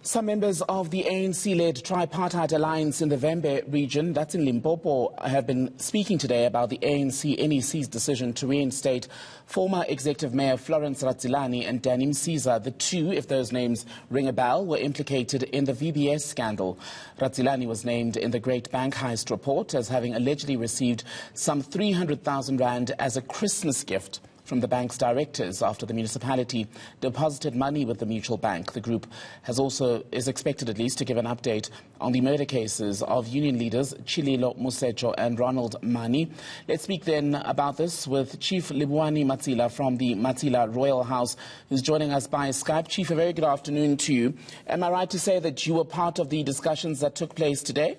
Some members of the ANC-led tripartite alliance in the Vembe region, that's in Limpopo, have been speaking today about the ANC-NEC's decision to reinstate former Executive Mayor Florence Ratsilani and Danny Msiza. The two, if those names ring a bell, were implicated in the VBS scandal. Ratsilani was named in the Great Bank Heist report as having allegedly received some 300,000 rand as a Christmas gift from the bank's directors after the municipality deposited money with the mutual bank. The group is expected at least to give an update on the murder cases of union leaders Chililo Musecho and Ronald Mani. Let's speak then about this with Chief Livhuwani Matsila from the Matsila Royal House, who's joining us by Skype. Chief, a very good afternoon to you. Am I right to say that you were part of the discussions that took place today?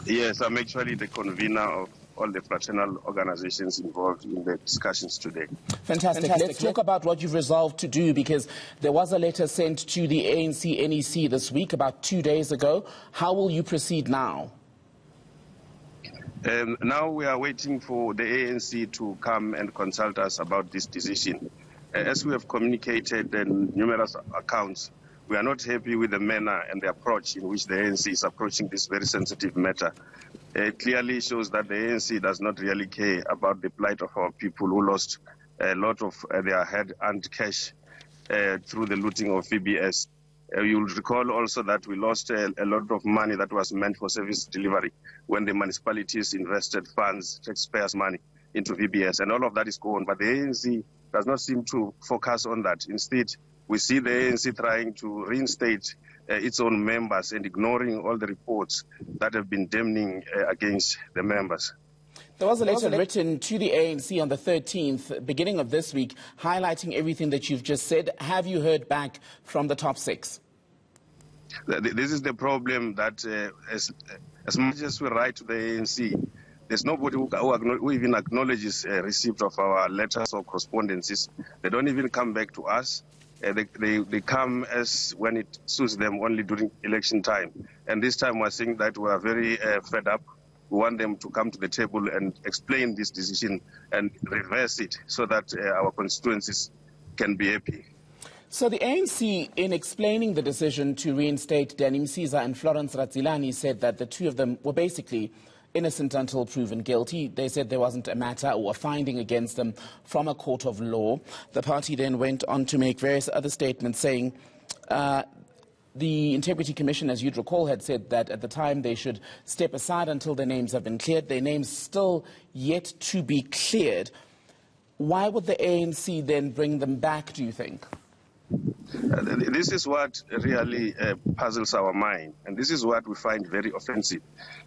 Yes, I'm actually the convener of all the fraternal organizations involved in the discussions today. Fantastic. Let's talk about what you've resolved to do, because there was a letter sent to the ANC-NEC this week, about 2 days ago. How will you proceed now? Now we are waiting for the ANC to come and consult us about this decision. As we have communicated in numerous accounts, we are not happy with the manner and the approach in which the ANC is approaching this very sensitive matter. It clearly shows that the ANC does not really care about the plight of our people who lost a lot of their hard-earned cash through the looting of VBS. You'll recall also that we lost a lot of money that was meant for service delivery when the municipalities invested funds, taxpayers' money, into VBS, and all of that is gone. But the ANC does not seem to focus on that. Instead, we see the ANC trying to reinstate its own members and ignoring all the reports that have been damning against the members. There was a letter written to the ANC on the 13th, beginning of this week, highlighting everything that you've just said. Have you heard back from the top six? This is the problem, that as much as we write to the ANC, there's nobody who even acknowledges receipt of our letters or correspondences. They don't even come back to us. They come as when it suits them, only during election time. And this time we're saying that we are very fed up. We want them to come to the table and explain this decision and reverse it so that our constituencies can be happy. So the ANC, in explaining the decision to reinstate Danny Msiza and Florence Ratsilani, said that the two of them were basically innocent until proven guilty. They said there wasn't a matter or a finding against them from a court of law. The party then went on to make various other statements saying the Integrity Commission, as you'd recall, had said that at the time they should step aside until their names have been cleared. Their names still yet to be cleared. Why would the ANC then bring them back, do you think? This is what really puzzles our mind, and this is what we find very offensive.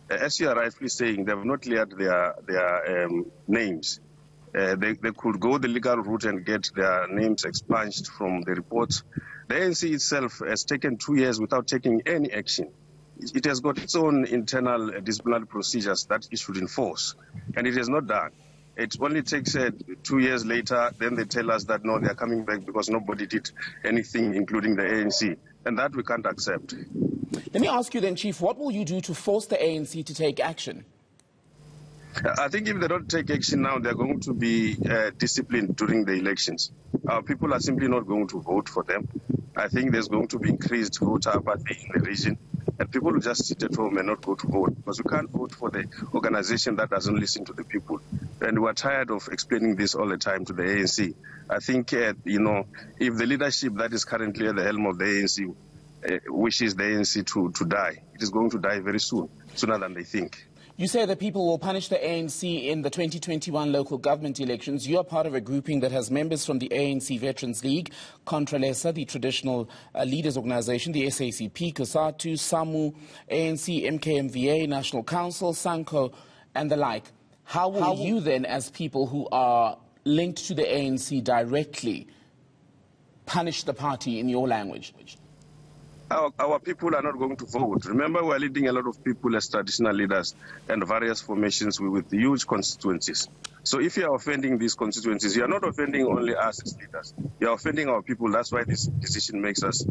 As you are rightly saying, they have not cleared their names. They could go the legal route and get their names expunged from the reports. The ANC itself has taken 2 years without taking any action. It has got its own internal disciplinary procedures that it should enforce, and it has not done. It only takes 2 years later, then they tell us that no, they are coming back because nobody did anything, including the ANC. And that we can't accept. Let me ask you then, Chief, what will you do to force the ANC to take action? I think if they don't take action now, they're going to be disciplined during the elections. Our people are simply not going to vote for them. I think there's going to be increased voter apathy in the region. And people will just sit at home and not go to vote, because we can't vote for the organization that doesn't listen to the people. And we're tired of explaining this all the time to the ANC. I think, if the leadership that is currently at the helm of the ANC wishes the ANC to die, it is going to die very soon, sooner than they think. You say that people will punish the ANC in the 2021 local government elections. You are part of a grouping that has members from the ANC Veterans League, Contralesa, the traditional leaders organization, the SACP, COSATU, SAMU, ANC, MKMVA, National Council, SANCO, and the like. How will you then, as people who are linked to the ANC directly, punish the party in your language? Our people are not going to vote. Remember, we're leading a lot of people as traditional leaders and various formations with huge constituencies. So if you are offending these constituencies, you are not offending only us as leaders. You are offending our people. That's why this decision makes us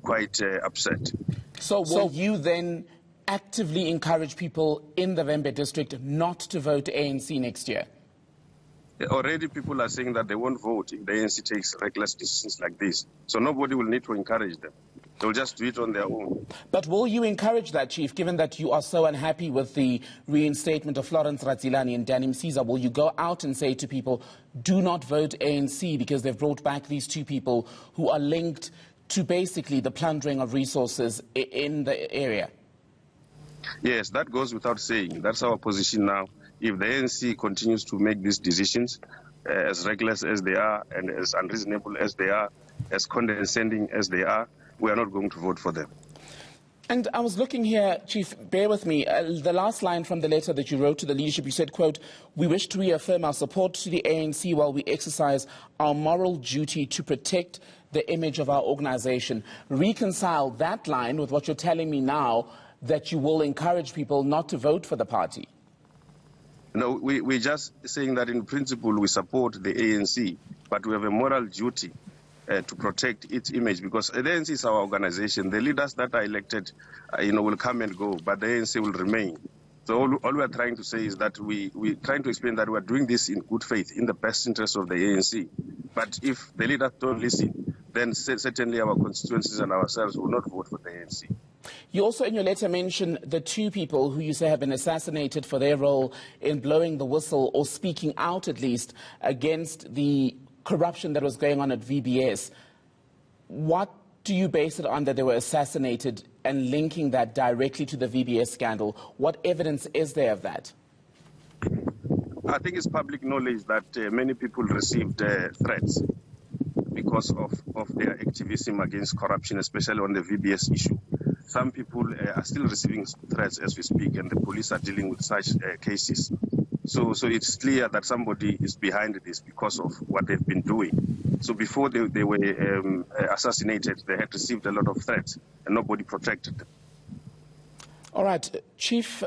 quite upset. So will you then actively encourage people in the Vembe district not to vote ANC next year? Already people are saying that they won't vote if the ANC takes reckless decisions like this. So nobody will need to encourage them. They'll just do it on their own. But will you encourage that, Chief, given that you are so unhappy with the reinstatement of Florence Ratilani and Danny Msiza? Will you go out and say to people, do not vote ANC because they've brought back these two people who are linked to basically the plundering of resources in the area? Yes, that goes without saying. That's our position now. If the ANC continues to make these decisions, as reckless as they are and as unreasonable as they are, as condescending as they are, we are not going to vote for them. And I was looking here, Chief, bear with me, the last line from the letter that you wrote to the leadership, you said, quote, "We wish to reaffirm our support to the ANC while we exercise our moral duty to protect the image of our organization." Reconcile that line with what you're telling me now, that you will encourage people not to vote for the party. No, we're just saying that in principle we support the ANC, but we have a moral duty to protect its image, because the ANC is our organization. The leaders that are elected, will come and go, but the ANC will remain. So all we are trying to say is that we're trying to explain that we are doing this in good faith, in the best interest of the ANC. But if the leaders don't listen, then certainly our constituencies and ourselves will not vote for the ANC. You also in your letter mention the two people who you say have been assassinated for their role in blowing the whistle, or speaking out at least, against the corruption that was going on at VBS. What do you base it on that they were assassinated, and linking that directly to the VBS scandal? What evidence is there of that? I think it's public knowledge that many people received threats because of their activism against corruption, especially on the VBS issue. Some people are still receiving threats as we speak, and the police are dealing with such cases. So it's clear that somebody is behind this because of what they've been doing. So before they were assassinated, they had received a lot of threats, and nobody protected them. All right, Chief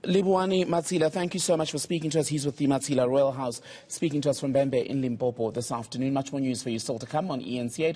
Livhuwani Matsila, thank you so much for speaking to us. He's with the Matsila Royal House, speaking to us from Bembe in Limpopo this afternoon. Much more news for you still to come on eNCA.